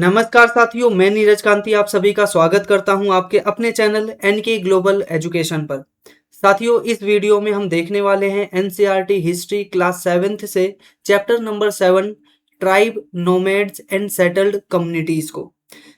नमस्कार साथियों, मैं नीरज कांति आप सभी का स्वागत करता हूं आपके अपने चैनल एनके ग्लोबल एजुकेशन पर। साथियों, इस वीडियो में हम देखने वाले हैं एनसीईआरटी हिस्ट्री क्लास 7th से chapter number 7 tribe, nomads and settled communities को।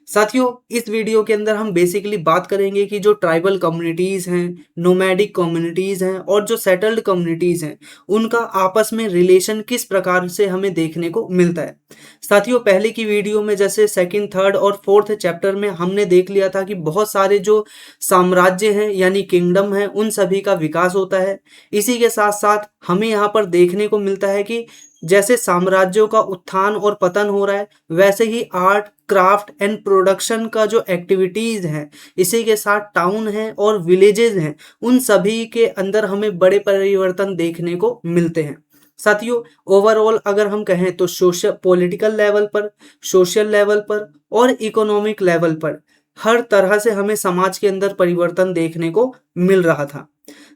साथियों, इस वीडियो के अंदर हम बेसिकली बात करेंगे कि जो ट्राइबल कम्युनिटीज़ हैं, नोमैडिक कम्युनिटीज़ हैं और जो सेटल्ड कम्युनिटीज़ हैं, उनका आपस में रिलेशन किस प्रकार से हमें देखने को मिलता है। साथियों, पहले की वीडियो में जैसे सेकंड, थर्ड और फोर्थ चैप्टर में हमने देख लिया था कि बहुत सारे जो साम्राज्य हैं यानी किंगडम हैं, उन सभी का विकास होता है। इसी के साथ साथ हमें यहाँ पर देखने को मिलता है कि जैसे साम्राज्यों का उत्थान और पतन हो रहा है, वैसे ही आर्ट, क्राफ्ट एंड प्रोडक्शन का जो एक्टिविटीज़ हैं, इसी के साथ टाउन हैं और विलेजेस हैं, उन सभी के अंदर हमें बड़े परिवर्तन देखने को मिलते हैं। साथियों, ओवरऑल अगर हम कहें तो सोशल पॉलिटिकल लेवल पर, सोशल लेवल पर और इकोनॉमिक लेवल पर हर तरह से हमें समाज के अंदर परिवर्तन देखने को मिल रहा था।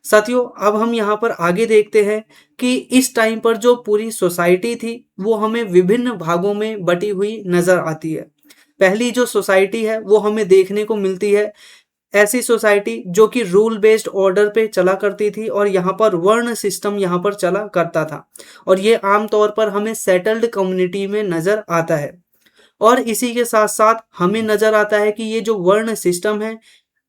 साथियों, अब हम यहाँ पर आगे देखते हैं कि इस टाइम पर जो पूरी सोसाइटी थी वो हमें विभिन्न भागों में बटी हुई नजर आती है। पहली जो सोसाइटी है वो हमें देखने को मिलती है ऐसी सोसाइटी जो कि रूल बेस्ड ऑर्डर पे चला करती थी और यहाँ पर वर्ण सिस्टम यहाँ पर चला करता था, और ये आमतौर पर हमें सेटल्ड कम्युनिटी में नजर आता है। और इसी के साथ साथ हमें नजर आता है कि ये जो वर्ण सिस्टम है,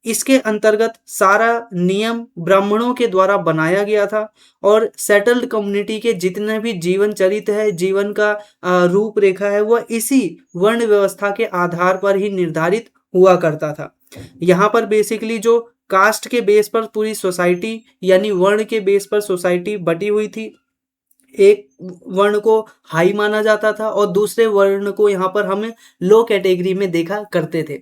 इसके अंतर्गत सारा नियम ब्राह्मणों के द्वारा बनाया गया था और सेटल्ड कम्युनिटी के जितने भी जीवन चरित्र है, जीवन का रूपरेखा है, वह इसी वर्ण व्यवस्था के आधार पर ही निर्धारित हुआ करता था। यहाँ पर बेसिकली जो कास्ट के बेस पर पूरी सोसाइटी यानी वर्ण के बेस पर सोसाइटी बटी हुई थी। एक वर्ण को हाई माना जाता था और दूसरे वर्ण को यहाँ पर हमें लो कैटेगरी में देखा करते थे।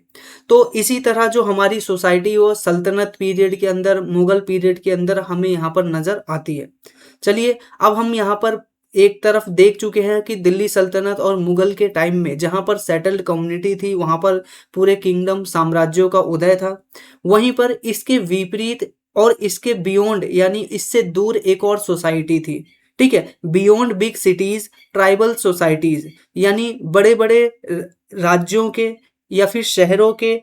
तो इसी तरह जो हमारी सोसाइटी वो सल्तनत पीरियड के अंदर, मुगल पीरियड के अंदर हमें यहाँ पर नजर आती है। चलिए, अब हम यहाँ पर एक तरफ देख चुके हैं कि दिल्ली सल्तनत और मुगल के टाइम में जहाँ पर सेटल्ड कम्युनिटी थी, वहाँ पर पूरे किंगडम साम्राज्यों का उदय था। वहीं पर इसके विपरीत और इसके बियॉन्ड यानी इससे दूर एक और सोसाइटी थी। ठीक है, beyond big cities tribal societies, यानी बड़े बड़े राज्यों के या फिर शहरों के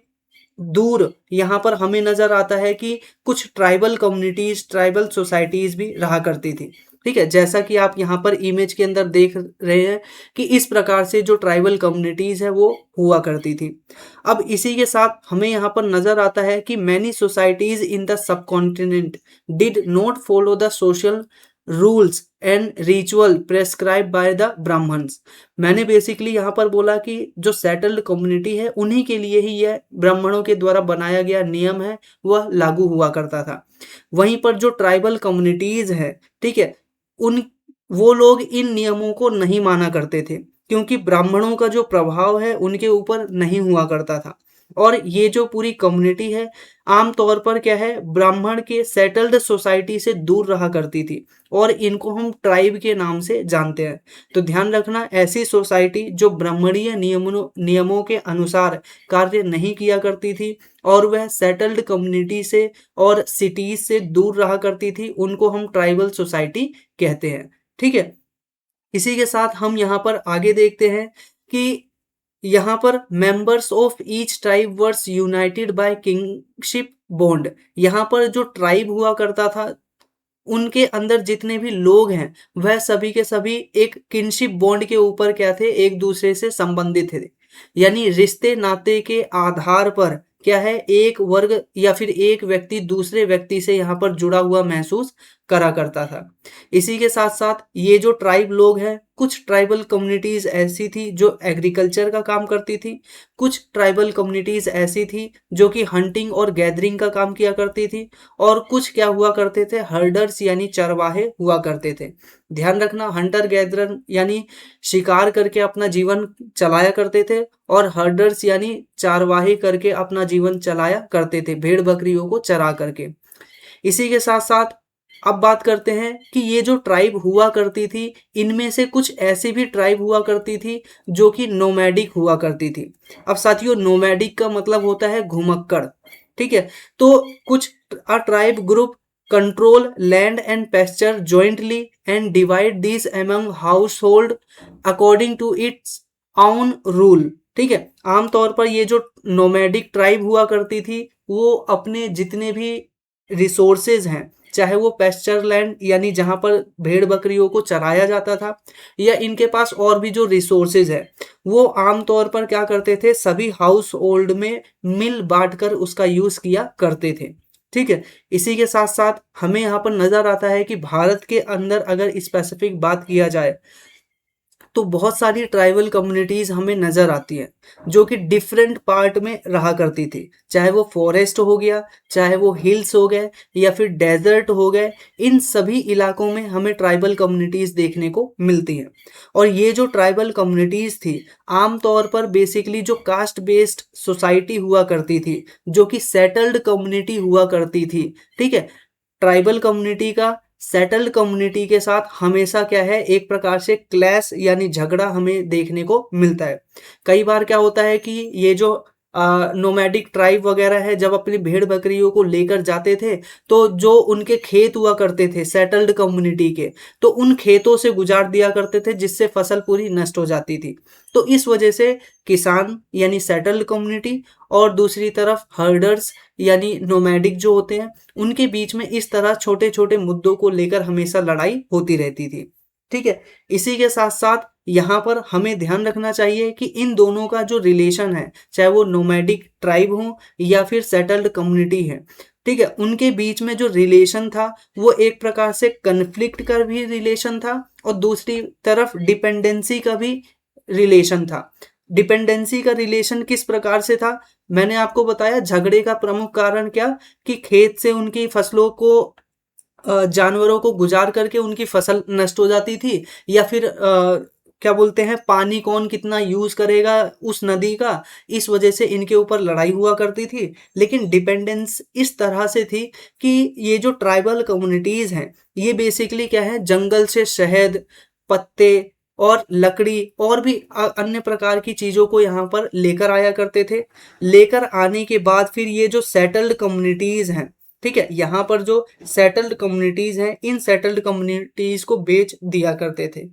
दूर यहाँ पर हमें नजर आता है कि कुछ ट्राइबल कम्युनिटीज, ट्राइबल सोसाइटीज भी रहा करती थी। ठीक है, जैसा कि आप यहाँ पर इमेज के अंदर देख रहे हैं कि इस प्रकार से जो ट्राइबल कम्युनिटीज है वो हुआ करती थी। अब इसी के साथ हमें यहाँ पर नजर आता है कि many societies in the subcontinent did not follow the social rules and ritual prescribe by the Brahmans. मैंने बेसिकली यहाँ पर बोला कि जो सेटल्ड कम्युनिटी है उन्हीं के लिए ही यह ब्राह्मणों के द्वारा बनाया गया नियम है वह लागू हुआ करता था। वहीं पर जो ट्राइबल कम्युनिटीज है, ठीक है, उन वो लोग इन नियमों को नहीं माना करते थे क्योंकि ब्राह्मणों का जो प्रभाव है उनके ऊपर नहीं हुआ करता था। और ये जो पूरी कम्युनिटी है आमतौर पर क्या है, ब्राह्मण के सेटल्ड सोसाइटी से दूर रहा करती थी और इनको हम ट्राइब के नाम से जानते हैं। तो ध्यान रखना, ऐसी सोसाइटी जो ब्राह्मणीय नियमों के अनुसार कार्य नहीं किया करती थी और वह सेटल्ड कम्युनिटी से और सिटीज से दूर रहा करती थी, उनको हम ट्राइबल सोसाइटी कहते हैं। ठीक है, इसी के साथ हम यहाँ पर आगे देखते हैं कि यहाँ पर members of each tribe were united by kinship bond. यहाँ पर जो ट्राइब हुआ करता था उनके अंदर जितने भी लोग हैं वह सभी के सभी एक किनशिप बॉन्ड के ऊपर क्या थे, एक दूसरे से संबंधित थे। यानी रिश्ते नाते के आधार पर क्या है, एक वर्ग या फिर एक व्यक्ति दूसरे व्यक्ति से यहाँ पर जुड़ा हुआ महसूस करा करता था। इसी के साथ साथ ये जो ट्राइब लोग हैं, कुछ ट्राइबल कम्युनिटीज ऐसी थी जो एग्रीकल्चर का काम करती थी, कुछ ट्राइबल कम्युनिटीज ऐसी थी जो कि हंटिंग और गैदरिंग का काम किया करती थी, और कुछ क्या हुआ करते थे, हर्डर्स यानी चरवाहे हुआ करते थे। ध्यान रखना, हंटर गैदरर यानी शिकार करके अपना जीवन चलाया करते थे और हर्डर्स यानी चारवाही करके अपना जीवन चलाया करते थे, भेड़ बकरियों को चरा करके। इसी के साथ साथ अब बात करते हैं कि ये जो ट्राइब हुआ करती थी, इनमें से कुछ ऐसी भी ट्राइब हुआ करती थी जो कि नोमैडिक हुआ करती थी। अब साथियों, नोमैडिक का मतलब होता है घुमक्कड़। ठीक है, तो कुछ tribe group control land and pasture jointly and divide these among household according to its own rule। ठीक है। आमतौर पर ये जो नोमैडिक ट्राइब हुआ करती थी, वो अपने जितने भी रिसोर्सेज हैं, चाहे वो पेस्चर लैंड यानी जहाँ पर भेड़ बकरियों को चराया जाता था, या इनके पास और भी जो रिसोर्सेज है, वो आमतौर पर क्या करते थे, सभी हाउस होल्ड में मिल बांट कर उसका यूज किया करते थे। ठीक है। इसी के साथ साथ हमें यहाँ पर नजर आता है कि भारत के अंदर अगर स्पेसिफिक बात किया जाए, तो बहुत सारी ट्राइबल कम्युनिटीज हमें नजर आती हैं जो कि डिफरेंट पार्ट में रहा करती थी, चाहे वो फॉरेस्ट हो गया, चाहे वो हिल्स हो गए, या फिर डेजर्ट हो गए। इन सभी इलाकों में हमें ट्राइबल कम्युनिटीज देखने को मिलती हैं। और ये जो ट्राइबल कम्युनिटीज थी, आमतौर पर बेसिकली जो कास्ट बेस्ड सोसाइटी हुआ करती थी, जो कि सेटल्ड कम्युनिटी हुआ करती थी। ठीक है। ट्राइबल कम्युनिटी का सेटल्ड कम्युनिटी के साथ हमेशा क्या है, एक प्रकार से क्लैश यानी झगड़ा हमें देखने को मिलता है। कई बार क्या होता है कि ये जो नोमैडिक ट्राइब वगैरह है, जब अपनी भेड़ बकरियों को लेकर जाते थे, तो जो उनके खेत हुआ करते थे सेटल्ड कम्युनिटी के, तो उन खेतों से गुजार दिया करते थे, जिससे फसल पूरी नष्ट हो जाती थी। तो इस वजह से किसान यानी सेटल्ड कम्युनिटी, और दूसरी तरफ हर्डर्स यानी नोमैडिक जो होते हैं, उनके बीच में इस तरह छोटे छोटे मुद्दों को लेकर हमेशा लड़ाई होती रहती थी। ठीक है। इसी के साथ साथ यहाँ पर हमें ध्यान रखना चाहिए कि इन दोनों का जो रिलेशन है, चाहे वो नोमैडिक ट्राइब हो या फिर सेटल्ड कम्युनिटी है, ठीक है, उनके बीच में जो रिलेशन था, वो एक प्रकार से कन्फ्लिक्ट का भी रिलेशन था, और दूसरी तरफ डिपेंडेंसी का भी रिलेशन था। डिपेंडेंसी का रिलेशन किस प्रकार से था, मैंने आपको बताया झगड़े का प्रमुख कारण क्या, कि खेत से उनकी फसलों को जानवरों को गुजार करके उनकी फसल नष्ट हो जाती थी, या फिर क्या बोलते हैं, पानी कौन कितना यूज करेगा उस नदी का, इस वजह से इनके ऊपर लड़ाई हुआ करती थी। लेकिन डिपेंडेंस इस तरह से थी कि ये जो ट्राइबल कम्युनिटीज हैं, ये बेसिकली क्या है, जंगल से शहद, पत्ते और लकड़ी और भी अन्य प्रकार की चीजों को यहाँ पर लेकर आया करते थे। लेकर आने के बाद फिर ये जो सेटल्ड कम्युनिटीज हैं, ठीक है, यहाँ पर जो सेटल्ड कम्युनिटीज हैं, इन सेटल्ड कम्युनिटीज को बेच दिया करते थे।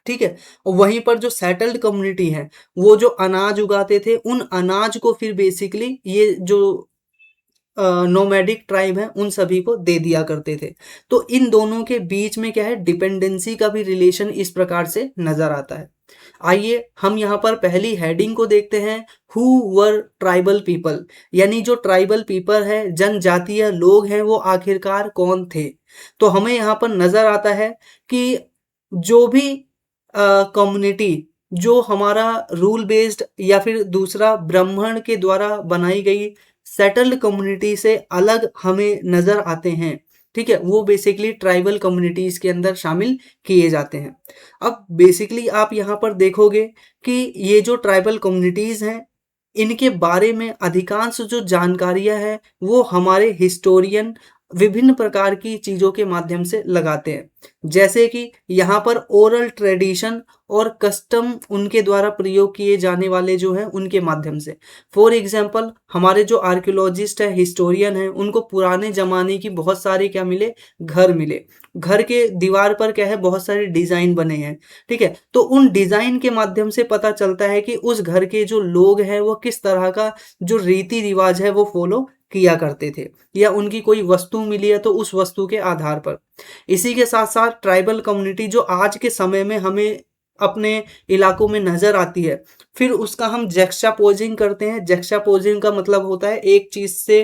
ठीक है। और वहीं पर जो सेटल्ड कम्युनिटी है, वो जो अनाज उगाते थे, उन अनाज को फिर बेसिकली ये जो नोमैडिक ट्राइब है, उन सभी को दे दिया करते थे। तो इन दोनों के बीच में क्या है, डिपेंडेंसी का भी रिलेशन इस प्रकार से नजर आता है। आइए हम यहाँ पर पहली हेडिंग को देखते हैं, हु वर ट्राइबल पीपल, यानी जो ट्राइबल पीपल है, जनजातीय लोग हैं, वो आखिरकार कौन थे। तो हमें यहाँ पर नजर आता है कि जो भी कम्युनिटी, जो हमारा रूल बेस्ड या फिर दूसरा ब्राह्मण के द्वारा बनाई गई सेटल्ड कम्युनिटी से अलग हमें नजर आते हैं, ठीक है, वो बेसिकली ट्राइबल कम्युनिटीज के अंदर शामिल किए जाते हैं। अब बेसिकली आप यहाँ पर देखोगे कि ये जो ट्राइबल कम्युनिटीज हैं, इनके बारे में अधिकांश जो जानकारियां हैं, वो हमारे हिस्टोरियन विभिन्न प्रकार की चीजों के माध्यम से लगाते हैं। जैसे कि यहाँ पर ओरल ट्रेडिशन और कस्टम उनके द्वारा प्रयोग किए जाने वाले जो हैं, उनके माध्यम से। फॉर एग्जाम्पल, हमारे जो आर्कियोलॉजिस्ट है, हिस्टोरियन है, उनको पुराने जमाने की बहुत सारे क्या मिले, घर मिले। घर के दीवार पर क्या है, बहुत सारे डिजाइन बने हैं। ठीक है। तो उन डिजाइन के माध्यम से पता चलता है कि उस घर के जो लोग हैं, वो किस तरह का जो रीति रिवाज है वो फॉलो किया करते थे, या उनकी कोई वस्तु मिली है तो उस वस्तु के आधार पर। इसी के साथ साथ ट्राइबल कम्युनिटी जो आज के समय में हमें अपने इलाकों में नजर आती है, फिर उसका हम जैक्स्टापोजिंग करते हैं। जैक्स्टापोजिंग का मतलब होता है एक चीज से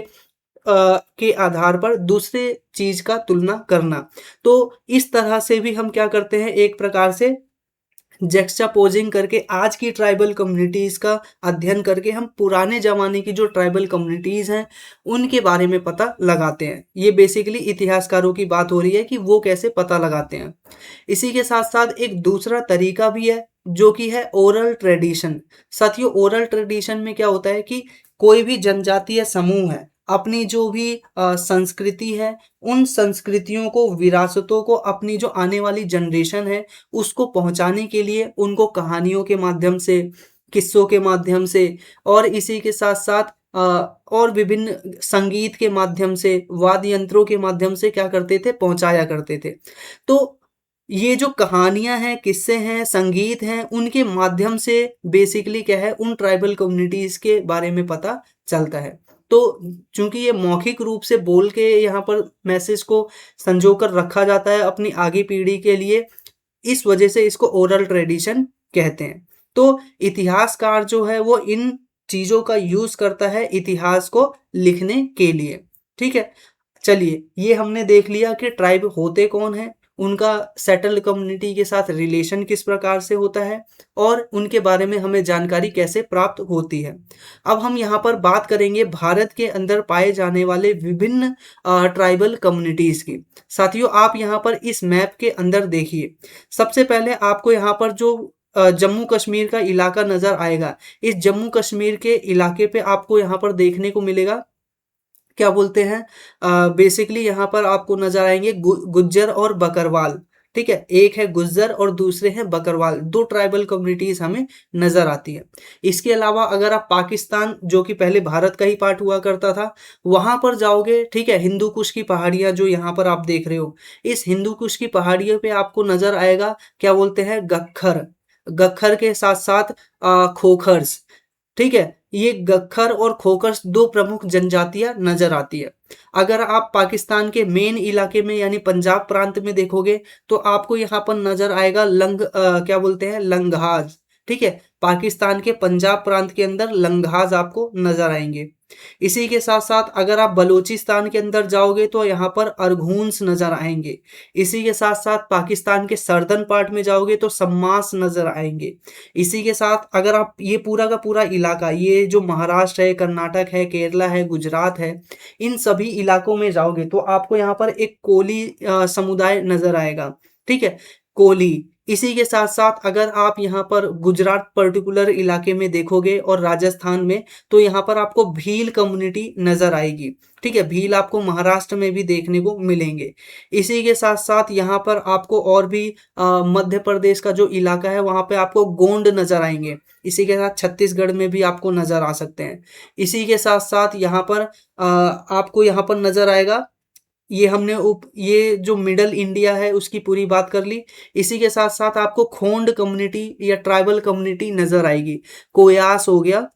के आधार पर दूसरे चीज का तुलना करना। तो इस तरह से भी हम क्या करते हैं, एक प्रकार से जैक्स्टापोजिंग करके आज की ट्राइबल कम्युनिटीज का अध्ययन करके हम पुराने जमाने की जो ट्राइबल कम्युनिटीज हैं, उनके बारे में पता लगाते हैं। ये बेसिकली इतिहासकारों की बात हो रही है कि वो कैसे पता लगाते हैं। इसी के साथ साथ एक दूसरा तरीका भी है, जो कि है ओरल ट्रेडिशन। साथियों, ओरल ट्रेडिशन में क्या होता है कि कोई भी जनजातीय समूह है, अपनी जो भी संस्कृति है, उन संस्कृतियों को, विरासतों को अपनी जो आने वाली जनरेशन है, उसको पहुंचाने के लिए उनको कहानियों के माध्यम से, किस्सों के माध्यम से, और इसी के साथ साथ और विभिन्न संगीत के माध्यम से, वाद्य यंत्रों के माध्यम से क्या करते थे, पहुंचाया करते थे। तो ये जो कहानियाँ हैं, किस्से हैं, संगीत हैं, उनके माध्यम से बेसिकली क्या है, उन ट्राइबल कम्युनिटीज़ के बारे में पता चलता है। तो चूँकि ये मौखिक रूप से बोल के यहाँ पर मैसेज को संजो कर रखा जाता है अपनी आगे पीढ़ी के लिए, इस वजह से इसको ओरल ट्रेडिशन कहते हैं। तो इतिहासकार जो है वो इन चीज़ों का यूज़ करता है इतिहास को लिखने के लिए, ठीक है? चलिए, ये हमने देख लिया कि ट्राइब होते कौन हैं, उनका सेटल्ड कम्युनिटी के साथ रिलेशन किस प्रकार से होता है और उनके बारे में हमें जानकारी कैसे प्राप्त होती है। अब हम यहाँ पर बात करेंगे भारत के अंदर पाए जाने वाले विभिन्न ट्राइबल कम्युनिटीज़ की। साथियों, आप यहाँ पर इस मैप के अंदर देखिए, सबसे पहले आपको यहाँ पर जो जम्मू कश्मीर का इलाका नज़र आएगा, इस जम्मू कश्मीर के इलाके पे आपको यहाँ पर देखने को मिलेगा, क्या बोलते हैं, बेसिकली यहाँ पर आपको नजर आएंगे गुज्जर और बकरवाल, ठीक है? एक है गुज्जर और दूसरे हैं बकरवाल, दो ट्राइबल कम्युनिटीज हमें नजर आती है। इसके अलावा अगर आप पाकिस्तान, जो कि पहले भारत का ही पार्ट हुआ करता था, वहां पर जाओगे, ठीक है, हिंदू कुश की पहाड़ियां जो यहाँ पर आप देख रहे हो, इस हिंदू कुश की पहाड़ियों पे आपको नजर आएगा, क्या बोलते हैं, गख्खर। गख्खर के साथ साथ खोखर्स, ठीक है? ये गख्खर और खोकर्स दो प्रमुख जनजातियां नजर आती है। अगर आप पाकिस्तान के मेन इलाके में यानी पंजाब प्रांत में देखोगे तो आपको यहाँ पर नजर आएगा क्या बोलते हैं, लंगहाज, ठीक है? पाकिस्तान के पंजाब प्रांत के अंदर लंगहाज आपको नजर आएंगे। इसी के साथ साथ अगर आप बलूचिस्तान के अंदर जाओगे तो यहाँ पर अरगून्स नजर आएंगे। इसी के साथ साथ पाकिस्तान के सर्दर्न पार्ट में जाओगे तो सम्मास नजर आएंगे। इसी के साथ अगर आप ये पूरा का पूरा इलाका, ये जो महाराष्ट्र है, कर्नाटक है, केरला है, गुजरात है, इन सभी इलाकों में जाओगे तो आपको यहाँ पर एक कोली समुदाय नजर आएगा, ठीक है? कोली। इसी के साथ साथ अगर आप यहाँ पर गुजरात पर्टिकुलर इलाके में देखोगे और राजस्थान में, तो यहाँ पर आपको भील कम्युनिटी नजर आएगी, ठीक है? भील आपको महाराष्ट्र में भी देखने को मिलेंगे। इसी के साथ साथ यहाँ पर आपको और भी मध्य प्रदेश का जो इलाका है वहाँ पे आपको गोंड नजर आएंगे। इसी के साथ छत्तीसगढ़ में भी आपको नजर आ सकते हैं। इसी के साथ साथ यहाँ पर आपको यहाँ पर नजर आएगा, ये जो मिडल इंडिया है उसकी पूरी बात कर ली। इसी के साथ साथ आपको खोंड कम्युनिटी या ट्राइबल कम्युनिटी नजर आएगी। कोयास हो गया,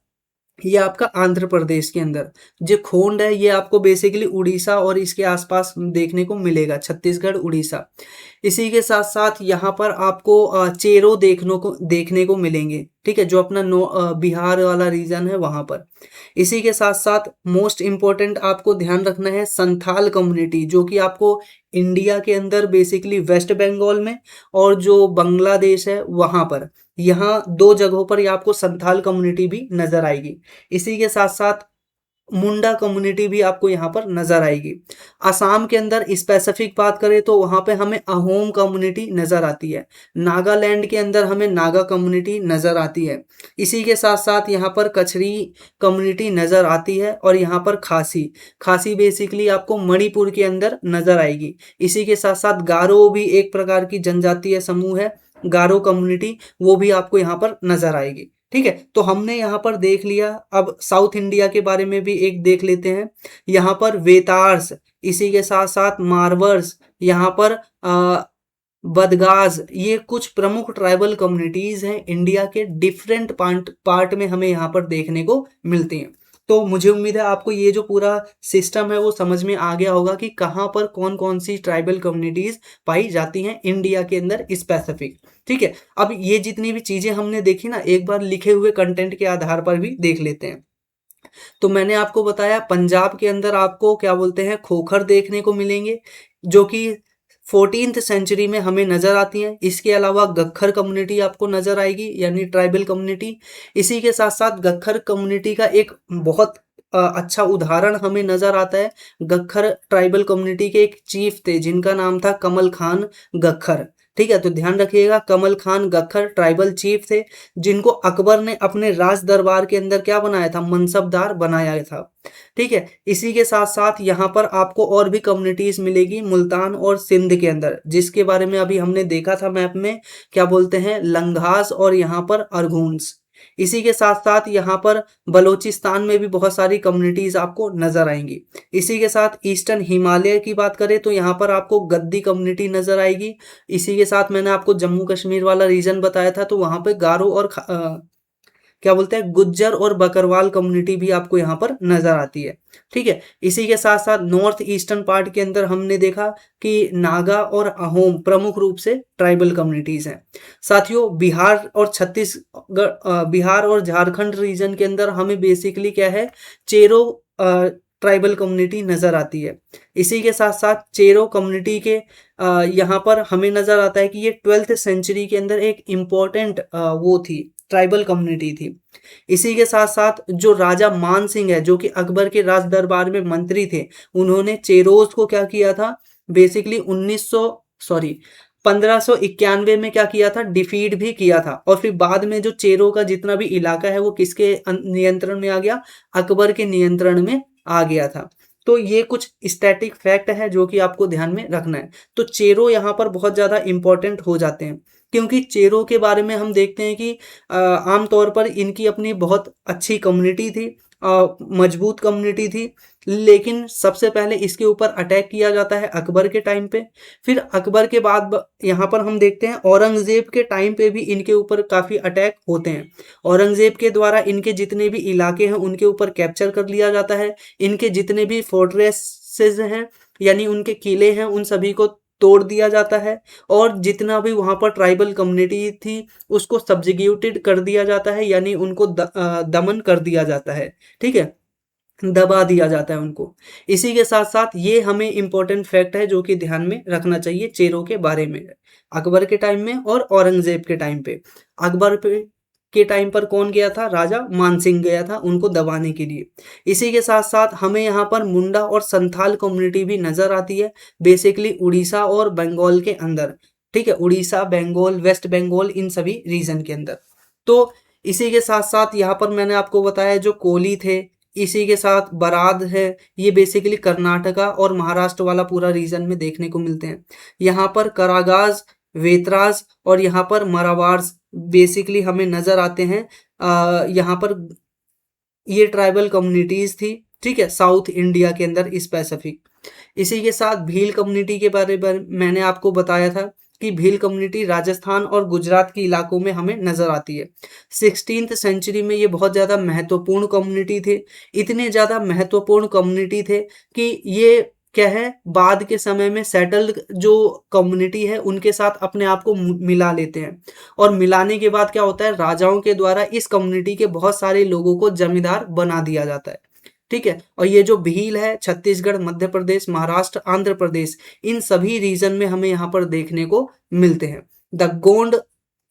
ये आपका आंध्र प्रदेश के अंदर। जो खोंड है ये आपको बेसिकली उड़ीसा और इसके आसपास देखने को मिलेगा, छत्तीसगढ़, उड़ीसा। इसी के साथ साथ यहाँ पर आपको चेरो देखने को मिलेंगे, ठीक है, जो अपना बिहार वाला रीजन है वहाँ पर। इसी के साथ साथ मोस्ट इम्पोर्टेंट आपको ध्यान रखना है संथाल कम्युनिटी, जो कि आपको इंडिया के अंदर बेसिकली वेस्ट बंगाल में और जो बांग्लादेश है वहाँ पर, यहाँ दो जगहों पर ये आपको संथाल कम्युनिटी भी नजर आएगी। इसी के साथ साथ मुंडा कम्युनिटी भी आपको यहाँ पर नजर आएगी। असम के अंदर स्पेसिफिक बात करें तो वहाँ पे हमें अहोम कम्युनिटी नजर आती है। नागालैंड के अंदर हमें नागा कम्युनिटी नजर आती है। इसी के साथ साथ यहाँ पर कछरी कम्युनिटी नजर आती है और यहाँ पर खासी, खासी बेसिकली आपको मणिपुर के अंदर नजर आएगी। इसी के साथ साथ गारो भी एक प्रकार की जनजातीय समूह है, गारो कम्युनिटी, वो भी आपको यहाँ पर नजर आएगी, ठीक है? तो हमने यहाँ पर देख लिया। अब साउथ इंडिया के बारे में भी एक देख लेते हैं। यहाँ पर वेतार्स, इसी के साथ साथ मारवर्स, यहाँ पर बदगाज, ये कुछ प्रमुख ट्राइबल कम्युनिटीज हैं इंडिया के डिफरेंट पार्ट में हमें यहाँ पर देखने को मिलती हैं। तो मुझे उम्मीद है आपको ये जो पूरा सिस्टम है वो समझ में आ गया होगा कि कहाँ पर कौन कौन सी ट्राइबल कम्युनिटीज पाई जाती हैं इंडिया के अंदर स्पेसिफिक, ठीक है? अब ये जितनी भी चीजें हमने देखी ना, एक बार लिखे हुए कंटेंट के आधार पर भी देख लेते हैं। तो मैंने आपको बताया पंजाब के अंदर आपको क्या बोलते हैं, खोखर देखने को मिलेंगे, जो कि 14th सेंचुरी में हमें नजर आती हैं। इसके अलावा गख्खर कम्युनिटी आपको नजर आएगी, यानी ट्राइबल कम्युनिटी। इसी के साथ साथ गख्खर कम्युनिटी का एक बहुत अच्छा उदाहरण हमें नजर आता है। गख्खर ट्राइबल कम्युनिटी के एक चीफ थे जिनका नाम था कमल खान गख्खर, ठीक है? तो ध्यान रखिएगा, कमल खान गख्खर ट्राइबल चीफ थे जिनको अकबर ने अपने राज दरबार के अंदर क्या बनाया था, मनसबदार बनाया था, ठीक है? इसी के साथ साथ यहाँ पर आपको और भी कम्युनिटीज मिलेगी मुल्तान और सिंध के अंदर, जिसके बारे में अभी हमने देखा था मैप में, क्या बोलते हैं, लंघास और यहाँ पर अरगुन्स। इसी के साथ साथ यहाँ पर बलोचिस्तान में भी बहुत सारी कम्युनिटीज आपको नजर आएंगी। इसी के साथ ईस्टर्न हिमालय की बात करें तो यहाँ पर आपको गद्दी कम्युनिटी नजर आएगी। इसी के साथ मैंने आपको जम्मू कश्मीर वाला रीजन बताया था, तो वहाँ पे गारो और क्या बोलते हैं गुज्जर और बकरवाल कम्युनिटी भी आपको यहाँ पर नजर आती है। ठीक है, इसी के साथ साथ नॉर्थ ईस्टर्न पार्ट के अंदर हमने देखा कि नागा और अहोम प्रमुख रूप से ट्राइबल कम्युनिटीज हैं। साथियों, बिहार और छत्तीसगढ़ बिहार और झारखंड रीजन के अंदर हमें बेसिकली क्या है, चेरो ट्राइबल कम्युनिटी नजर आती है। इसी के साथ साथ चेरो कम्युनिटी के यहाँ पर हमें नजर आता है कि ये 12th सेंचुरी के अंदर एक इम्पोर्टेंट वो थी, ट्राइबल कम्युनिटी थी। इसी के साथ साथ जो राजा मान सिंह है, जो कि अकबर के राज दरबार में मंत्री थे, उन्होंने चेरोज को क्या किया था, बेसिकली 1591 में क्या किया था, डिफीट भी किया था। और फिर बाद में जो चेरो का जितना भी इलाका है वो किसके नियंत्रण में आ गया, अकबर के नियंत्रण में आ गया था। तो ये कुछ स्टैटिक फैक्ट है जो कि आपको ध्यान में रखना है। तो चेरो यहाँ पर बहुत ज़्यादा इंपॉर्टेंट हो जाते हैं, क्योंकि चेरो के बारे में हम देखते हैं कि आमतौर पर इनकी अपनी बहुत अच्छी कम्युनिटी थी, मजबूत कम्युनिटी थी। लेकिन सबसे पहले इसके ऊपर अटैक किया जाता है अकबर के टाइम पे। फिर अकबर के बाद यहाँ पर हम देखते हैं औरंगजेब के टाइम पे भी इनके ऊपर काफ़ी अटैक होते हैं। औरंगजेब के द्वारा इनके जितने भी इलाके हैं उनके ऊपर कैप्चर कर लिया जाता है। इनके जितने भी फोर्ट्रेसेस हैं, यानी उनके किले हैं, उन सभी को तोड़ दिया जाता है। और जितना भी वहाँ पर ट्राइबल कम्युनिटी थी उसको सब्जिग्यूटेड कर दिया जाता है, यानी उनको दमन कर दिया जाता है। ठीक है, दबा दिया जाता है उनको। इसी के साथ साथ ये हमें इम्पोर्टेंट फैक्ट है जो कि ध्यान में रखना चाहिए चेरों के बारे में, अकबर के टाइम में और औरंगजेब के टाइम पे। अकबर के टाइम पर कौन गया था, राजा मानसिंह गया था उनको दबाने के लिए। इसी के साथ साथ हमें यहाँ पर मुंडा और संथाल कम्युनिटी भी नजर आती है, बेसिकली उड़ीसा और बंगाल के अंदर। ठीक है, उड़ीसा, बंगाल, वेस्ट बंगाल, इन सभी रीजन के अंदर। तो इसी के साथ साथ यहाँ पर मैंने आपको बताया जो कोली थे, इसी के साथ बराद है, ये बेसिकली कर्नाटका और महाराष्ट्र वाला पूरा रीजन में देखने को मिलते हैं। यहाँ पर करागाज, वेतराज और यहाँ पर मरावार्स बेसिकली हमें नजर आते हैं। यहाँ पर ये ट्राइबल कम्युनिटीज थी। ठीक है, साउथ इंडिया के अंदर स्पेसिफिक। इसी के साथ भील कम्युनिटी के बारे में मैंने आपको बताया था कि भील कम्युनिटी राजस्थान और गुजरात के इलाकों में हमें नजर आती है। 16th सेंचुरी में ये बहुत ज़्यादा महत्वपूर्ण कम्युनिटी थे। इतने ज़्यादा महत्वपूर्ण कम्युनिटी थे कि ये क्या है, बाद के समय में सेटल्ड जो कम्युनिटी है उनके साथ अपने आप को मिला लेते हैं। और मिलाने के बाद क्या होता है, राजाओं के द्वारा इस कम्युनिटी के बहुत सारे लोगों को जमींदार बना दिया जाता है। ठीक है, और ये जो भील है छत्तीसगढ़, मध्य प्रदेश, महाराष्ट्र, आंध्र प्रदेश, इन सभी रीजन में हमें यहाँ पर देखने को मिलते हैं। द गोंड,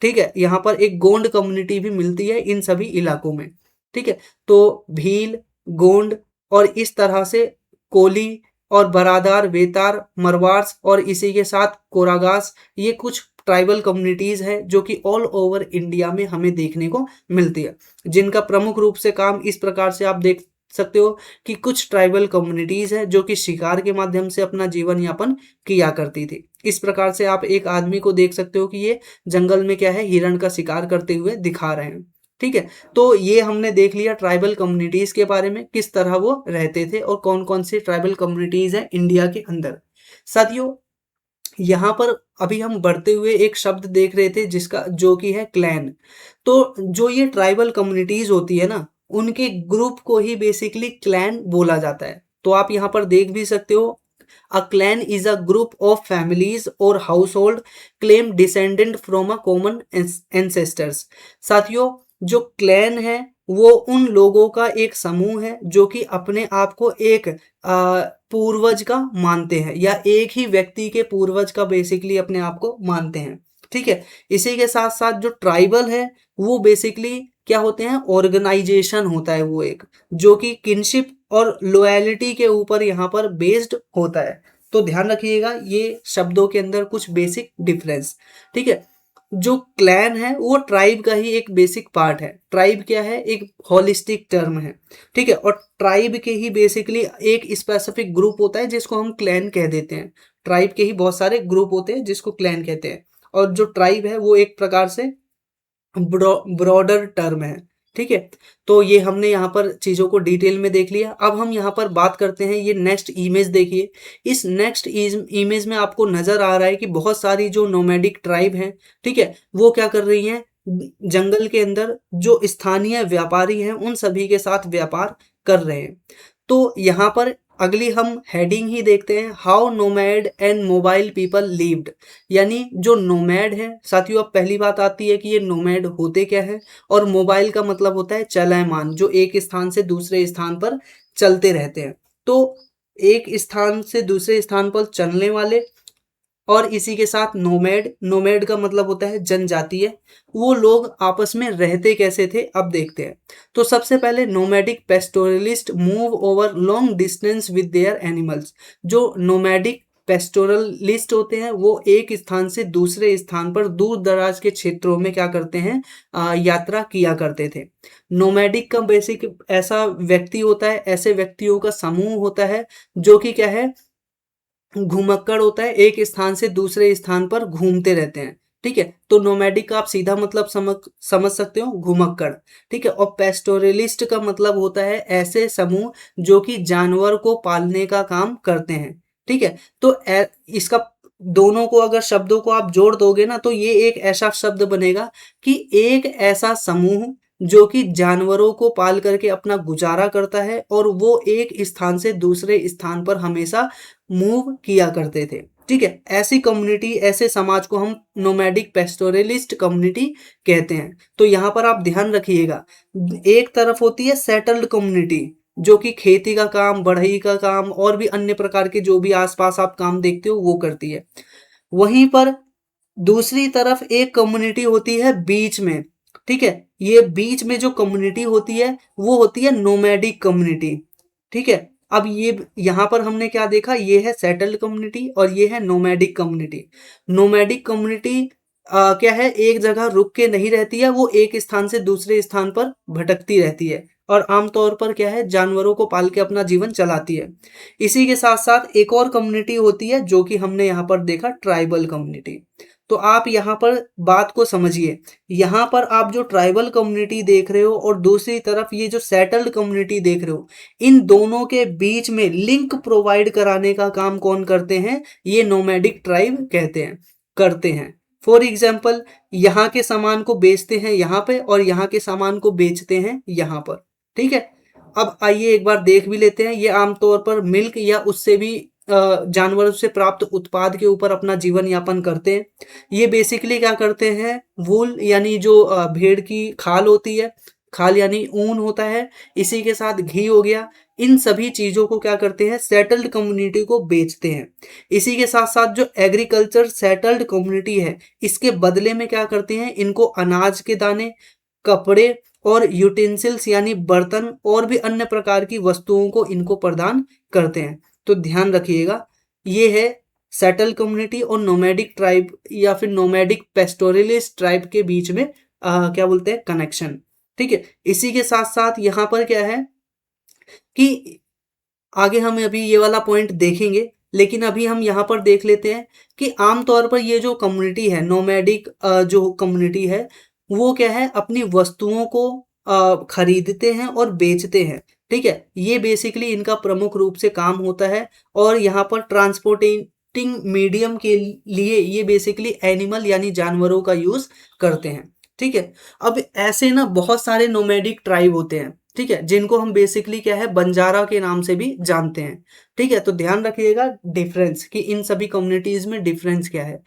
ठीक है, यहाँ पर एक गोंड कम्युनिटी भी मिलती है इन सभी इलाकों में। ठीक है, तो भील, गोंड और इस तरह से कोली और बरादार, वेतार, मरवार्स और इसी के साथ कोरागास, ये कुछ ट्राइबल कम्युनिटीज है जो कि ऑल ओवर इंडिया में हमें देखने को मिलती है, जिनका प्रमुख रूप से काम इस प्रकार से आप देख सकते हो कि कुछ ट्राइबल कम्युनिटीज है जो कि शिकार के माध्यम से अपना जीवन यापन किया करती थी। इस प्रकार से आप एक आदमी को देख सकते हो कि ये जंगल में क्या है, हिरण का शिकार करते हुए दिखा रहे हैं। ठीक है, तो ये हमने देख लिया ट्राइबल कम्युनिटीज के बारे में, किस तरह वो रहते थे और कौन कौन सी ट्राइबल कम्युनिटीज है इंडिया के अंदर। साथियों, यहाँ पर अभी हम बढ़ते हुए एक शब्द देख रहे थे जिसका जो कि है क्लैन। तो जो ये ट्राइबल कम्युनिटीज होती है ना, उनके ग्रुप को ही बेसिकली क्लैन बोला जाता है। तो आप यहाँ पर देख भी सकते हो, a clan is a group of families और household claim descendant from a common ancestors. साथियों, जो क्लैन है वो उन लोगों का एक समूह है जो कि अपने आप को एक पूर्वज का मानते हैं, या एक ही व्यक्ति के पूर्वज का बेसिकली अपने आप को मानते हैं। ठीक है, इसी के साथ साथ जो ट्राइबल है वो बेसिकली क्या होते हैं, ऑर्गेनाइजेशन होता है वो एक, जो कि किनशिप और लॉयल्टी के ऊपर यहाँ पर बेस्ड होता है। तो ध्यान रखिएगा ये शब्दों के अंदर कुछ बेसिक डिफरेंस। ठीक है, जो क्लैन है वो ट्राइब का ही एक बेसिक पार्ट है। ट्राइब क्या है, एक होलिस्टिक टर्म है। ठीक है, और ट्राइब के ही बेसिकली एक स्पेसिफिक ग्रुप होता है जिसको हम क्लैन कह देते हैं। ट्राइब के ही बहुत सारे ग्रुप होते हैं जिसको क्लैन कहते हैं। और जो ट्राइब है वो एक प्रकार से ब्रॉडर टर्म है, ठीक है, तो ये हमने यहाँ पर चीज़ों को डिटेल में देख लिया। अब हम यहाँ पर बात करते हैं, ये नेक्स्ट इमेज देखिए। इस नेक्स्ट इमेज में आपको नज़र आ रहा है कि बहुत सारी जो नोमैडिक ट्राइब हैं, ठीक है, वो क्या कर रही हैं, जंगल के अंदर जो स्थानीय व्यापारी हैं उन सभी के साथ व्यापार कर रहे हैं। तो यहाँ पर अगली हम हेडिंग ही देखते हैं, how nomad and mobile people lived. यानी जो नोमैड है साथियों, अब पहली बात आती है कि ये नोमैड होते क्या है, और मोबाइल का मतलब होता है चलयमान, जो एक स्थान से दूसरे स्थान पर चलते रहते हैं। तो एक स्थान से दूसरे स्थान पर चलने वाले, और इसी के साथ नोमैड, नोमैड का मतलब होता है जनजातीय। वो लोग आपस में रहते कैसे थे, अब देखते हैं। तो सबसे पहले nomadic pastoralist move over long distance with their animals. जो नोमैडिक पेस्टोरलिस्ट होते हैं वो एक स्थान से दूसरे स्थान पर दूर दराज के क्षेत्रों में क्या करते हैं, यात्रा किया करते थे। नोमैडिक का बेसिक ऐसा व्यक्ति होता है, ऐसे व्यक्तियों का समूह होता है जो कि क्या है, घुमक्कड़ होता है, एक स्थान से दूसरे स्थान पर घूमते रहते हैं। ठीक है, तो नोमैडिक का आप सीधा मतलब समझ सकते हो, घुमक्कड़। ठीक है, और पेस्टोरलिस्ट का मतलब होता है ऐसे समूह जो कि जानवर को पालने का काम करते हैं। ठीक है, तो इसका दोनों को अगर शब्दों को आप जोड़ दोगे ना, तो ये एक ऐसा शब्द बनेगा कि एक ऐसा समूह जो कि जानवरों को पाल करके अपना गुजारा करता है, और वो एक स्थान से दूसरे स्थान पर हमेशा मूव किया करते थे। ठीक है, ऐसी कम्युनिटी, ऐसे समाज को हम नोमैडिक पेस्टोरलिस्ट कम्युनिटी कहते हैं। तो यहाँ पर आप ध्यान रखिएगा, एक तरफ होती है सेटल्ड कम्युनिटी जो कि खेती का काम, बढ़ई का काम और भी अन्य प्रकार के जो भी आसपास आप काम देखते हो वो करती है। वहीं पर दूसरी तरफ एक कम्युनिटी होती है बीच में। ठीक है, ये बीच में जो कम्युनिटी होती है वो होती है नोमैडिक कम्युनिटी। ठीक है, अब ये यहाँ पर हमने क्या देखा, ये है सेटल्ड कम्युनिटी और ये है नोमैडिक कम्युनिटी। नोमैडिक कम्युनिटी क्या है, एक जगह रुक के नहीं रहती है, वो एक स्थान से दूसरे स्थान पर भटकती रहती है, और आमतौर पर क्या है, जानवरों को पाल के अपना जीवन चलाती है। इसी के साथ साथ एक और कम्युनिटी होती है जो कि हमने यहाँ पर देखा, ट्राइबल कम्युनिटी। तो आप यहाँ पर बात को समझिए, यहाँ पर आप जो ट्राइबल कम्युनिटी देख रहे हो और दूसरी तरफ ये जो सेटल्ड कम्युनिटी देख रहे हो, इन दोनों के बीच में लिंक प्रोवाइड कराने का काम कौन करते हैं, ये नोमैडिक ट्राइब कहते हैं, करते हैं। फॉर एग्जाम्पल, यहाँ के सामान को बेचते हैं यहाँ पे, और यहाँ के सामान को बेचते हैं यहाँ पर। ठीक है, अब आइए एक बार देख भी लेते हैं। ये आमतौर पर मिल्क या उससे भी जानवरों से प्राप्त उत्पाद के ऊपर अपना जीवन यापन करते हैं। ये बेसिकली क्या करते हैं, वूल यानी जो भेड़ की खाल होती है, खाल यानी ऊन होता है, इसी के साथ घी हो गया, इन सभी चीज़ों को क्या करते हैं, सेटल्ड कम्युनिटी को बेचते हैं। इसी के साथ साथ जो एग्रीकल्चर सेटल्ड कम्युनिटी है, इसके बदले में क्या करते हैं, इनको अनाज के दाने, कपड़े और यूटेंसिल्स यानी बर्तन और भी अन्य प्रकार की वस्तुओं को इनको प्रदान करते हैं। तो ध्यान रखिएगा, ये है सेटल कम्युनिटी और नोमैडिक ट्राइब या फिर नोमैडिक पेस्टोरलिस्ट ट्राइब के बीच में क्या बोलते हैं, कनेक्शन। ठीक है, इसी के साथ साथ यहाँ पर क्या है कि आगे हम अभी ये वाला पॉइंट देखेंगे, लेकिन अभी हम यहाँ पर देख लेते हैं कि आमतौर पर ये जो कम्युनिटी है, नोमैडिक जो कम्युनिटी है, वो क्या है, अपनी वस्तुओं को खरीदते हैं और बेचते हैं। ठीक है, ये बेसिकली इनका प्रमुख रूप से काम होता है, और यहाँ पर ट्रांसपोर्टिंग मीडियम के लिए ये बेसिकली एनिमल यानी जानवरों का यूज करते हैं। ठीक है, अब ऐसे ना बहुत सारे नोमैडिक ट्राइब होते हैं, ठीक है, जिनको हम बेसिकली क्या है, बंजारा के नाम से भी जानते हैं। ठीक है, तो ध्यान रखिएगा डिफरेंस कि इन सभी कम्युनिटीज में डिफरेंस क्या है।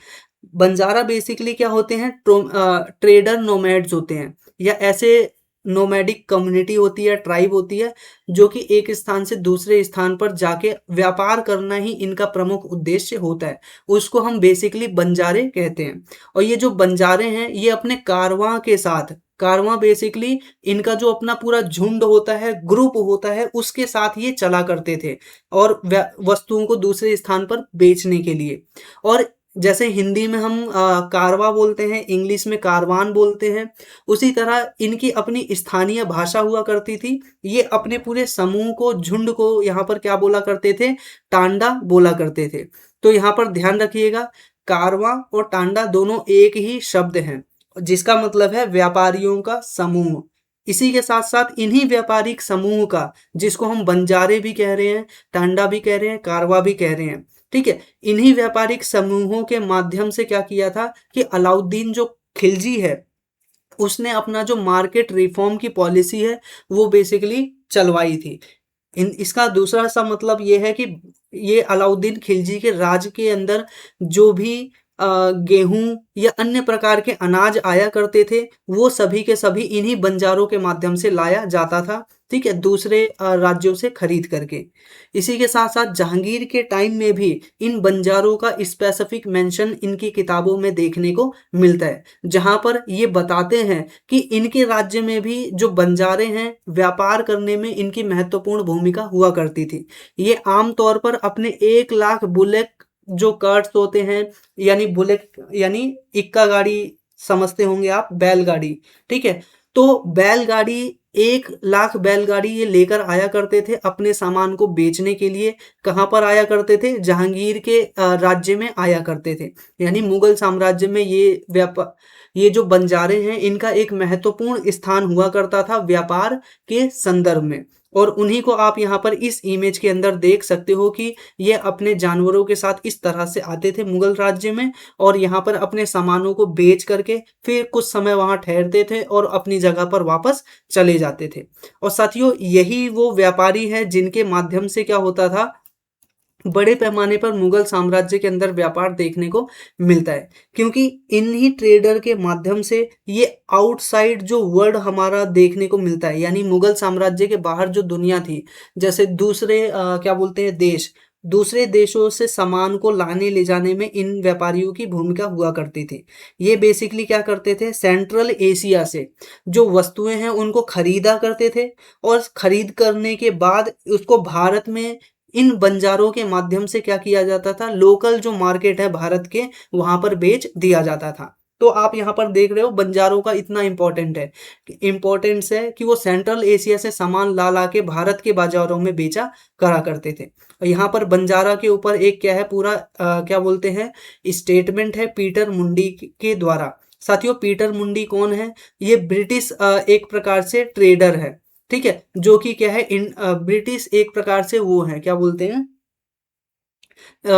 बंजारा बेसिकली क्या होते हैं, ट्रेडर नोमैड्स होते हैं, या ऐसे नोमैडिक कम्युनिटी होती है, ट्राइब होती है, जो कि एक स्थान से दूसरे स्थान पर जाके व्यापार करना ही इनका प्रमुख उद्देश्य होता है। उसको हम बेसिकली बंजारे कहते हैं। और ये जो बंजारे हैं, ये अपने कारवां के साथ, कारवां बेसिकली इनका जो अपना पूरा झुंड होता है, ग्रुप होता है, उसके साथ ये चला करते थे, और वस्तुओं को दूसरे स्थान पर बेचने के लिए। और जैसे हिंदी में हम कारवा बोलते हैं, इंग्लिश में कारवान बोलते हैं, उसी तरह इनकी अपनी स्थानीय भाषा हुआ करती थी। ये अपने पूरे समूह को, झुंड को यहाँ पर क्या बोला करते थे, टांडा बोला करते थे। तो यहाँ पर ध्यान रखिएगा, कारवा और टांडा दोनों एक ही शब्द हैं, जिसका मतलब है व्यापारियों का समूह। इसी के साथ साथ इन्हीं व्यापारिक समूह का, जिसको हम बंजारे भी कह रहे हैं, टांडा भी कह रहे हैं, कारवा भी कह रहे हैं, ठीक है, इन्हीं व्यापारिक समूहों के माध्यम से क्या किया था कि अलाउद्दीन जो खिलजी है उसने अपना जो मार्केट रिफॉर्म की पॉलिसी है वो बेसिकली चलवाई थी। इन इसका दूसरा सा मतलब ये है कि ये अलाउद्दीन खिलजी के राज के अंदर जो भी गेहूं या अन्य प्रकार के अनाज आया करते थे वो सभी के सभी इन्हीं बंजारों के माध्यम से लाया जाता था, ठीक है, दूसरे राज्यों से खरीद करके। इसी के साथ साथ जहांगीर के टाइम में भी इन बंजारों का स्पेसिफिक मेंशन इनकी किताबों में देखने को मिलता है, जहां पर ये बताते हैं कि इनके राज्य में भी जो बंजारे हैं व्यापार करने में इनकी महत्वपूर्ण भूमिका हुआ करती थी। ये आम तौर पर अपने 1 लाख बुलेट जो कार्ट्स होते हैं, यानी बुलेट यानी इक्का गाड़ी समझते होंगे आप, बैलगाड़ी, ठीक है, तो बैलगाड़ी 1 लाख बैलगाड़ी ये लेकर आया करते थे अपने सामान को बेचने के लिए। कहाँ पर आया करते थे? जहांगीर के राज्य में आया करते थे, यानी मुगल साम्राज्य में ये जो बंजारे हैं इनका एक महत्वपूर्ण स्थान हुआ करता था व्यापार के संदर्भ में। और उन्हीं को आप यहाँ पर इस इमेज के अंदर देख सकते हो कि ये अपने जानवरों के साथ इस तरह से आते थे मुगल राज्य में और यहाँ पर अपने सामानों को बेच करके फिर कुछ समय वहाँ ठहरते थे और अपनी जगह पर वापस चले जाते थे। और साथियों यही वो व्यापारी है जिनके माध्यम से क्या होता था, बड़े पैमाने पर मुगल साम्राज्य के अंदर व्यापार देखने को मिलता है, क्योंकि इन्हीं ट्रेडर के माध्यम से ये आउटसाइड जो वर्ल्ड हमारा देखने को मिलता है, यानी मुगल साम्राज्य के बाहर जो दुनिया थी, जैसे दूसरे क्या बोलते हैं देश, दूसरे देशों से सामान को लाने ले जाने में इन व्यापारियों की भूमिका हुआ करती थी। ये बेसिकली क्या करते थे, सेंट्रल एशिया से जो वस्तुएं हैं उनको खरीदा करते थे और खरीद करने के बाद उसको भारत में इन बंजारों के माध्यम से क्या किया जाता था, लोकल जो मार्केट है भारत के वहां पर बेच दिया जाता था। तो आप यहाँ पर देख रहे हो बंजारों का इतना इम्पोर्टेंस है कि वो सेंट्रल एशिया से सामान ला ला के भारत के बाजारों में बेचा करा करते थे। और यहाँ पर बंजारा के ऊपर एक क्या है पूरा क्या बोलते हैं स्टेटमेंट है पीटर मुंडी के द्वारा। साथियों पीटर मुंडी कौन है? ये ब्रिटिश एक प्रकार से ट्रेडर है, ठीक है, जो कि क्या है ब्रिटिश एक प्रकार से वो है क्या बोलते हैं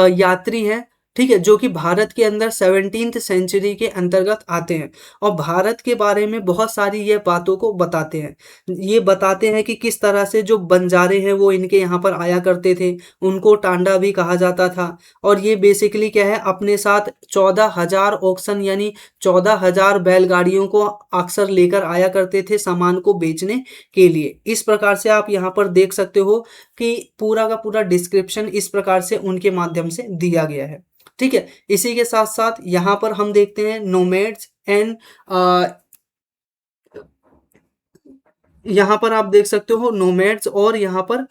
यात्री हैं, ठीक है, जो कि भारत के अंदर 17th सेंचुरी के अंतर्गत आते हैं और भारत के बारे में बहुत सारी ये बातों को बताते हैं। ये बताते हैं कि किस तरह से जो बंजारे हैं वो इनके यहाँ पर आया करते थे, उनको टांडा भी कहा जाता था। और ये बेसिकली क्या है अपने साथ 14,000 ऑक्सन यानी 14,000 बैलगाड़ियों को अक्सर लेकर आया करते थे सामान को बेचने के लिए। इस प्रकार से आप यहाँ पर देख सकते हो कि पूरा का पूरा डिस्क्रिप्शन इस प्रकार से उनके माध्यम से दिया गया है, ठीक है। इसी के साथ साथ यहाँ पर हम देखते हैं नोमैड्स एंड यहाँ पर आप देख सकते हो नोमैड्स और यहाँ पर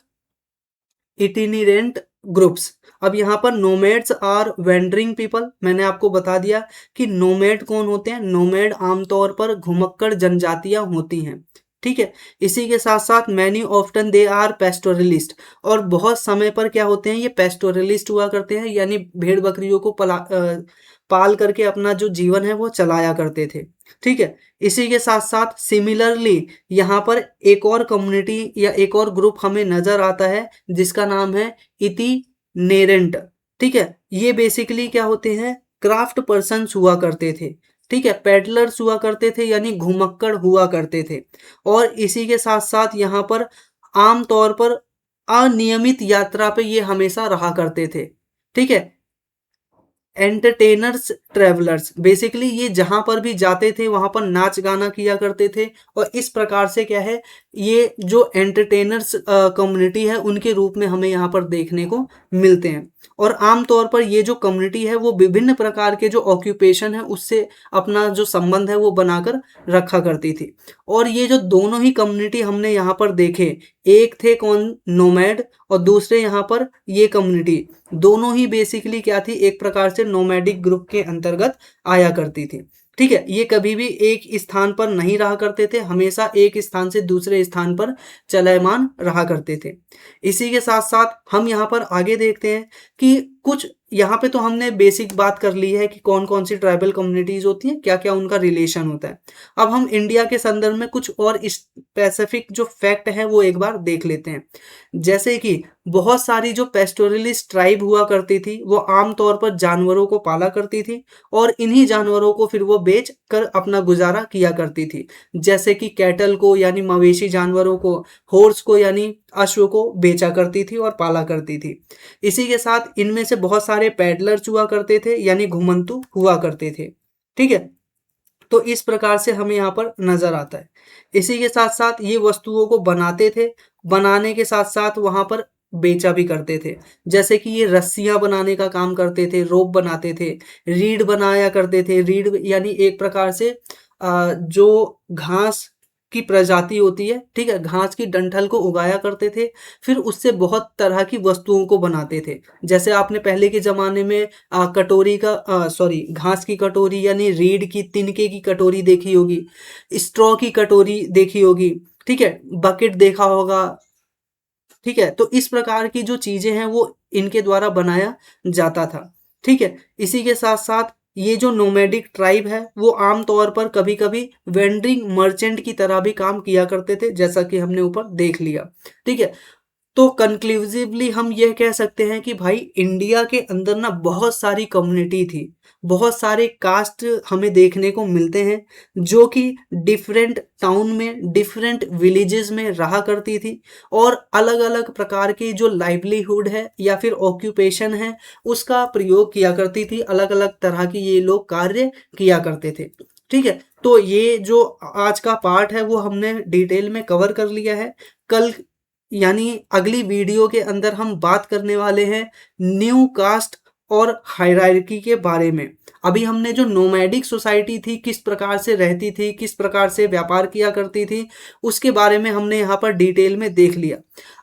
इटिनेरेंट ग्रुप्स। अब यहाँ पर नोमैड्स आर वेंडरिंग पीपल, मैंने आपको बता दिया कि नोमैड कौन होते हैं। नोमैड आमतौर पर घुमक्कड़ जनजातियां होती हैं, ठीक है। इसी के साथ साथ many often they are pastoralist, और बहुत समय पर क्या होते हैं ये पेस्टोरलिस्ट हुआ करते हैं, यानी भेड़ बकरियों को पाल करके अपना जो जीवन है वो चलाया करते थे, ठीक है। इसी के साथ साथ सिमिलरली यहाँ पर एक और कम्युनिटी या एक और ग्रुप हमें नजर आता है जिसका नाम है इटिनेरेंट, ठीक है। ये बेसिकली क्या होते हैं क्राफ्ट पर्सन्स हुआ करते थे, ठीक है, पेडलर्स हुआ करते थे यानी घुमक्कड़ हुआ करते थे। और इसी के साथ साथ यहाँ पर आम तौर पर अनियमित यात्रा पे ये हमेशा रहा करते थे, ठीक है। एंटरटेनर्स ट्रेवलर्स, बेसिकली ये जहां पर भी जाते थे वहां पर नाच गाना किया करते थे और इस प्रकार से क्या है ये जो एंटरटेनर्स कम्युनिटी है उनके रूप में हमें यहाँ पर देखने को मिलते हैं। और आमतौर पर ये जो कम्युनिटी है वो विभिन्न प्रकार के जो ऑक्यूपेशन है उससे अपना जो संबंध है वो बनाकर रखा करती थी। और ये जो दोनों ही कम्युनिटी हमने यहाँ पर देखे, एक थे कौन नोमैड और दूसरे यहाँ पर ये कम्युनिटी, दोनों ही बेसिकली क्या थी एक प्रकार से नोमैडिक ग्रुप के अंतर्गत आया करती थी, ठीक है। ये कभी भी एक स्थान पर नहीं रहा करते थे, हमेशा एक स्थान से दूसरे स्थान पर चलयमान रहा करते थे। इसी के साथ साथ हम यहाँ पर आगे देखते हैं कि कुछ यहाँ पे तो हमने बेसिक बात कर ली है कि कौन कौन सी ट्राइबल कम्युनिटीज होती हैं, क्या क्या उनका रिलेशन होता है। अब हम इंडिया के संदर्भ में कुछ और स्पेसिफिक जो फैक्ट है वो एक बार देख लेते हैं। जैसे कि बहुत सारी जो पेस्टोरलिस्ट ट्राइब हुआ करती थी वो आमतौर पर जानवरों को पाला करती थी और इन्हीं जानवरों को फिर वो बेच कर अपना गुजारा किया करती थी। जैसे कि कैटल को यानी मवेशी जानवरों को, हॉर्स को यानी अश्व को बेचा करती थी और पाला करती थी। इसी के साथ इनमें से बहुत सारे पैडलर्स हुआ करते थे यानी घुमंतू हुआ करते थे। ठीक है, तो इस प्रकार से हमें यहाँ पर नजर आता है। इसी के साथ साथ ये वस्तुओं को बनाते थे, बनाने के साथ साथ वहां पर बेचा भी करते थे। जैसे कि ये रस्सियां बनाने का काम करते थे, रोप बनाते थे, रीढ़ बनाया करते थे। रीढ़ यानी एक प्रकार से जो घास की प्रजाति होती है, ठीक है, घास की डंठल को उगाया करते थे, फिर उससे बहुत तरह की वस्तुओं को बनाते थे। जैसे आपने पहले के ज़माने में कटोरी का सॉरी घास की कटोरी यानी रीढ़ की तिनके की कटोरी देखी होगी, स्ट्रॉ की कटोरी देखी होगी, ठीक है, बकेट देखा होगा। ठीक है, तो इस प्रकार की जो चीज़ें हैं वो इनके द्वारा बनाया जाता था। ठीक है, इसी के साथ साथ ये जो नोमैडिक ट्राइब है वो आम तौर पर कभी कभी वेंडरिंग मर्चेंट की तरह भी काम किया करते थे, जैसा कि हमने ऊपर देख लिया। ठीक है, तो कंक्लूसिवली हम यह कह सकते हैं कि भाई इंडिया के अंदर ना बहुत सारी कम्युनिटी थी, बहुत सारे कास्ट हमें देखने को मिलते हैं जो कि डिफरेंट टाउन में, डिफरेंट विलेजेस में रहा करती थी और अलग अलग प्रकार की जो लाइवलीहुड है या फिर ऑक्यूपेशन है उसका प्रयोग किया करती थी। अलग अलग तरह की ये लोग कार्य किया करते थे। ठीक है, तो ये जो आज का पार्ट है वो हमने डिटेल में कवर कर लिया है। कल यानी अगली वीडियो के अंदर हम बात करने वाले हैं न्यू कास्ट और हायरार्की के बारे में। अभी हमने जो नोमैडिक सोसाइटी थी किस प्रकार से रहती थी, किस प्रकार से व्यापार किया करती थी, उसके बारे में हमने यहाँ पर डिटेल में देख लिया।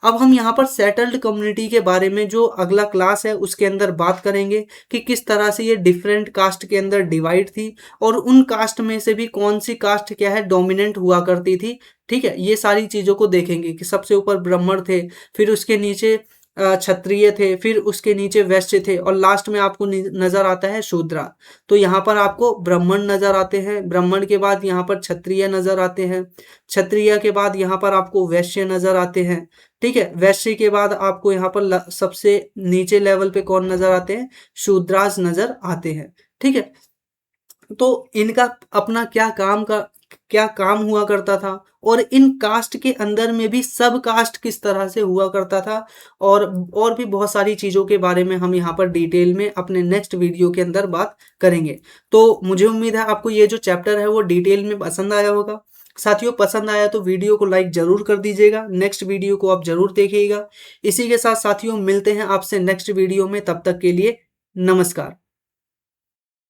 अब हम यहाँ पर सेटल्ड कम्युनिटी के बारे में जो अगला क्लास है उसके अंदर बात करेंगे कि किस तरह से ये डिफरेंट कास्ट के अंदर डिवाइड थी और उन कास्ट में से भी कौन सी कास्ट क्या है डोमिनेंट हुआ करती थी। ठीक है, ये सारी चीज़ों को देखेंगे कि सबसे ऊपर ब्राह्मण थे, फिर उसके नीचे क्षत्रिय थे, फिर उसके नीचे वैश्य थे और लास्ट में आपको नजर आता है शूद्रा। तो यहाँ पर आपको ब्राह्मण नजर आते हैं, ब्राह्मण के बाद यहाँ पर क्षत्रिय नजर आते हैं, क्षत्रिय के बाद यहाँ पर आपको वैश्य नजर आते हैं। ठीक है, वैश्य के बाद आपको यहाँ पर सबसे नीचे लेवल पे कौन नजर आते हैं, शूद्रास नजर आते हैं। ठीक है, तो इनका अपना क्या काम हुआ करता था और इन कास्ट के अंदर में भी सब कास्ट किस तरह से हुआ करता था और भी बहुत सारी चीज़ों के बारे में हम यहाँ पर डिटेल में अपने नेक्स्ट वीडियो के अंदर बात करेंगे। तो मुझे उम्मीद है आपको ये जो चैप्टर है वो डिटेल में पसंद आया होगा। साथियों, पसंद आया तो वीडियो को लाइक जरूर कर दीजिएगा, नेक्स्ट वीडियो को आप जरूर देखिएगा। इसी के साथ साथियों मिलते हैं आपसे नेक्स्ट वीडियो में, तब तक के लिए नमस्कार।